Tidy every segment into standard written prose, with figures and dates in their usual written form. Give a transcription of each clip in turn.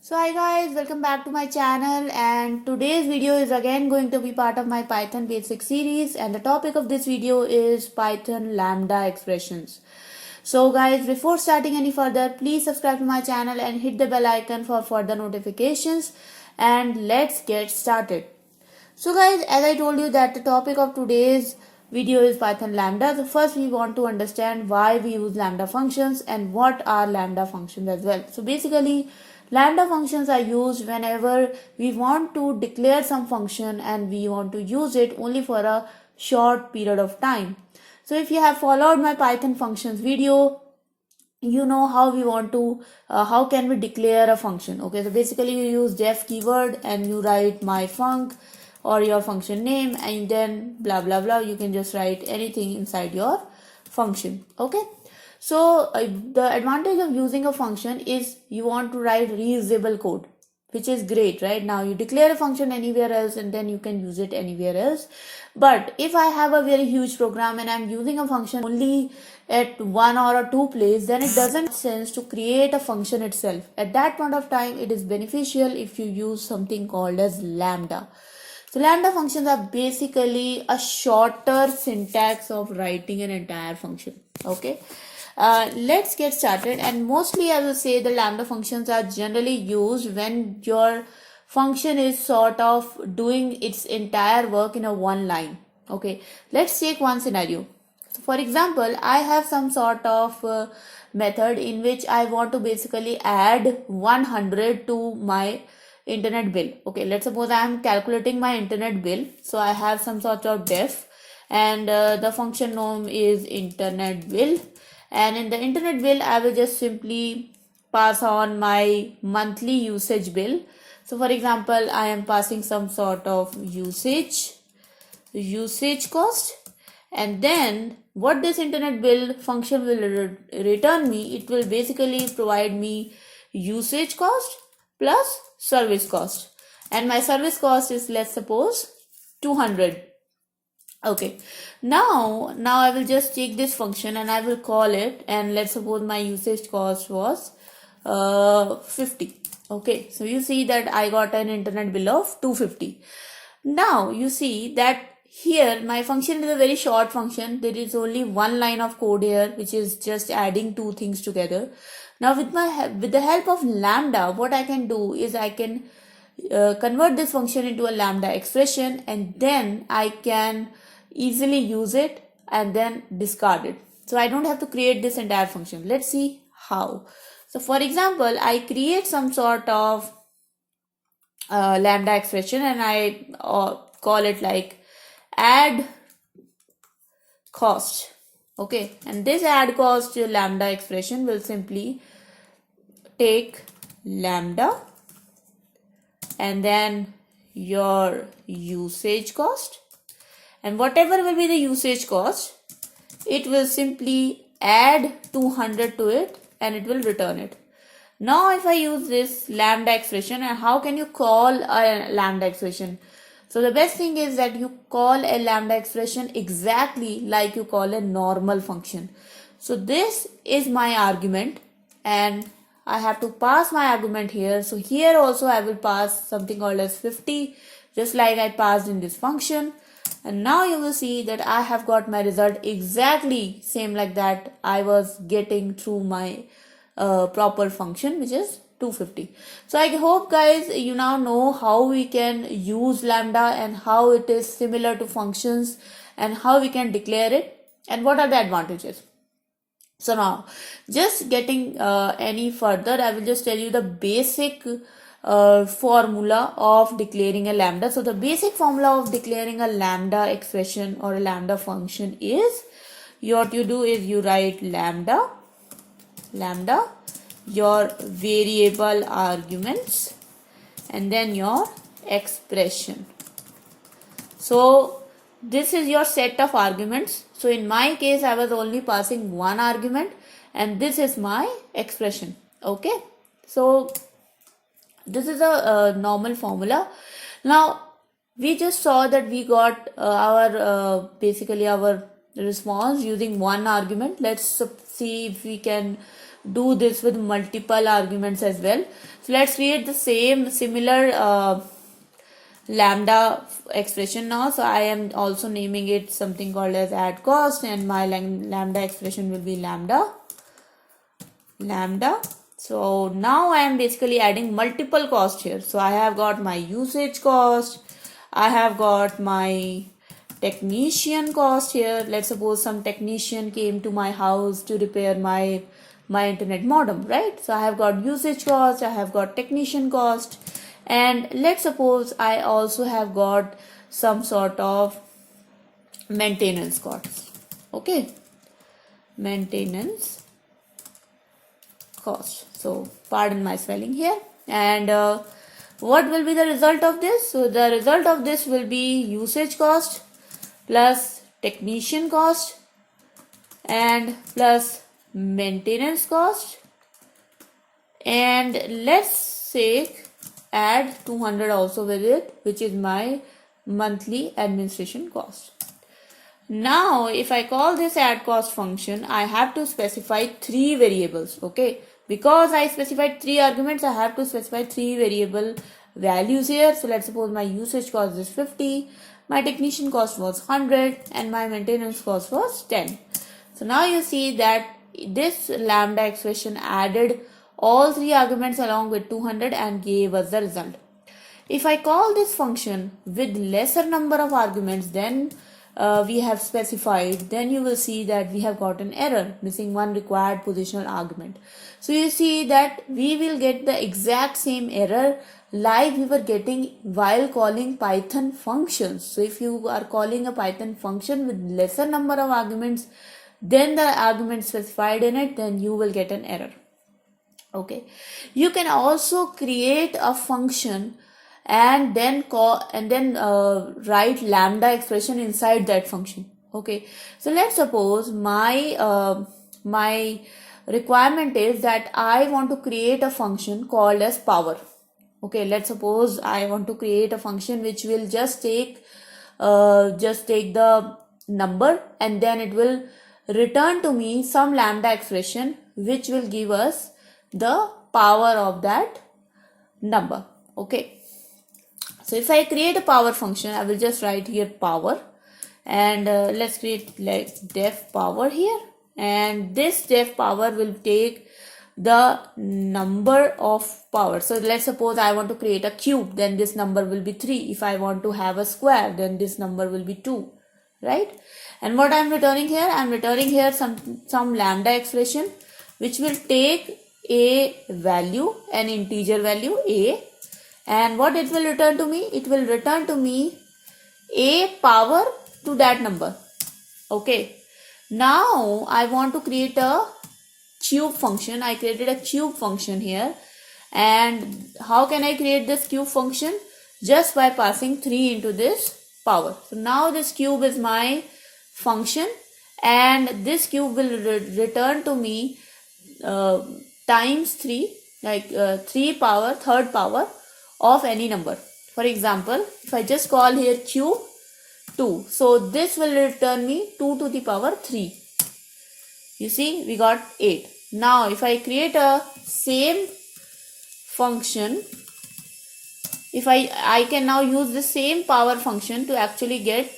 So hi guys, welcome back to my channel, and today's video is again going to be part of my Python basic series, and the topic of this video is Python lambda expressions. So guys, before starting any further, please subscribe to my channel and hit the bell icon for further notifications, and let's get started. So guys, as I told you that the topic of today's video is Python lambda. So first we want to understand why we use lambda functions and what are lambda functions as well. So basically, lambda functions are used whenever we want to declare some function and we want to use it only for a short period of time. So if you have followed my Python functions video, you know how we want to how can we declare a function. Okay, so basically you use def keyword and you write my func or your function name, and then blah blah blah, you can just write anything inside your function. Okay, so the advantage of using a function is you want to write reusable code, which is great. Right now you declare a function anywhere else and then you can use it anywhere else. But if I have a very huge program and I'm using a function only at one or two places, then it doesn't make sense to create a function itself. At that point of time, it is beneficial if you use something called as lambda. So lambda functions are basically a shorter syntax of writing an entire function. Okay, let's get started. And mostly I will say the lambda functions are generally used when your function is sort of doing its entire work in a one line. Okay, let's take one scenario. So for example, I have some sort of method in which I want to basically add 100 to my internet bill. Okay, let's suppose I am calculating my internet bill. So I have some sort of def, and the function name is internet bill, and in the internet bill I will just simply pass on my monthly usage bill. So for example, I am passing some sort of usage cost, and then what this internet bill function will return me, it will basically provide me usage cost plus service cost, and my service cost is, let's suppose, 200. Okay, now I will just take this function and I will call it, and let's suppose my usage cost was 50. Okay, so you see that I got an internet bill of 250. Now you see that here my function is a very short function. There is only one line of code here which is just adding two things together. Now with the help of lambda, what I can do is I can convert this function into a lambda expression, and then I can easily use it and then discard it. So I don't have to create this entire function. Let's see how. So for example, I create some sort of lambda expression and I call it like add cost. Okay, and this add cost lambda expression will simply take lambda and then your usage cost, and whatever will be the usage cost, it will simply add 200 to it and it will return it. Now if I use this lambda expression, and how can you call a lambda expression? So the best thing is that you call a lambda expression exactly like you call a normal function. So this is my argument and I have to pass my argument here. So here also I will pass something called as 50, just like I passed in this function. And now you will see that I have got my result exactly same like that I was getting through my proper function, which is 250. So I hope guys you now know how we can use lambda and how it is similar to functions and how we can declare it and what are the advantages. So now, just getting any further, I will just tell you the basic formula of declaring a lambda. So the basic formula of declaring a lambda expression or a lambda function is, what you do is you write lambda, your variable arguments, and then your expression. So this is your set of arguments. So in my case, I was only passing one argument and this is my expression. Okay, so this is a normal formula. Now we just saw that we got basically our response using one argument. Let's see if we can do this with multiple arguments as well. So let's create the similar lambda expression now. So I am also naming it something called as add cost, and my lambda expression will be lambda. So now I am basically adding multiple cost here. So I have got my usage cost, I have got my technician cost here. Let's suppose some technician came to my house to repair my internet modem, right? So I have got usage cost, I have got technician cost, and let's suppose I also have got some sort of maintenance costs. Okay, maintenance cost. So pardon my spelling here. And what will be the result of this? So the result of this will be usage cost plus technician cost and plus maintenance cost, and let's say add 200 also with it, which is my monthly administration cost. Now if I call this add cost function, I have to specify 3 variables. Okay, because I specified 3 arguments, I have to specify 3 variable values here. So let's suppose my usage cost is 50, my technician cost was 100, and my maintenance cost was 10. So now you see that this lambda expression added all 3 arguments along with 200 and gave us the result. If I call this function with lesser number of arguments than we have specified, then you will see that we have got an error, missing one required positional argument. So you see that we will get the exact same error like we were getting while calling Python functions. So if you are calling a Python function with lesser number of arguments than the argument specified in it, then you will get an error. Okay, you can also create a function and then write lambda expression inside that function. Okay, so let's suppose my requirement is that I want to create a function called as power. Okay, let's suppose I want to create a function which will just take the number, and then it will return to me some lambda expression which will give us the power of that number. Okay, so if I create a power function, I will just write here power, and let's create like def power here, and this def power will take the number of power. So let's suppose I want to create a cube, then this number will be 3. If I want to have a square, then this number will be 2, right? And what I'm returning here? I'm returning here some lambda expression which will take a value, an integer value a, and what it will return to me? It will return to me a power to that number. Okay, now I want to create a cube function. I created a cube function here, and how can I create this cube function? Just by passing 3 into this power. So now this cube is my function, and this cube will return to me times 3, like 3 power, third power of any number. For example, if I just call here cube 2, so this will return me 2 to the power 3. You see, we got 8. Now if I create a same function, if I can now use the same power function to actually get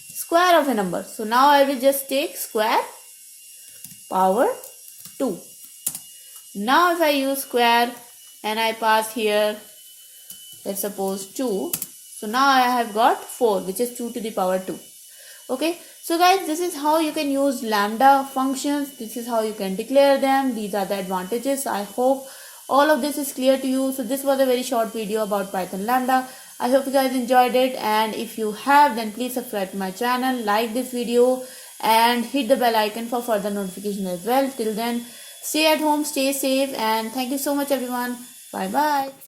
square of a number. So now I will just take square power 2. Now if I use square and I pass here, let's suppose 2. So now I have got 4, which is 2 to the power 2. Okay, so guys, this is how you can use lambda functions. This is how you can declare them. These are the advantages. I hope all of this is clear to you. So this was a very short video about Python lambda. I hope you guys enjoyed it, and if you have, then please subscribe to my channel, like this video, and hit the bell icon for further notification as well. Till then, stay at home, stay safe, and thank you so much everyone. Bye bye.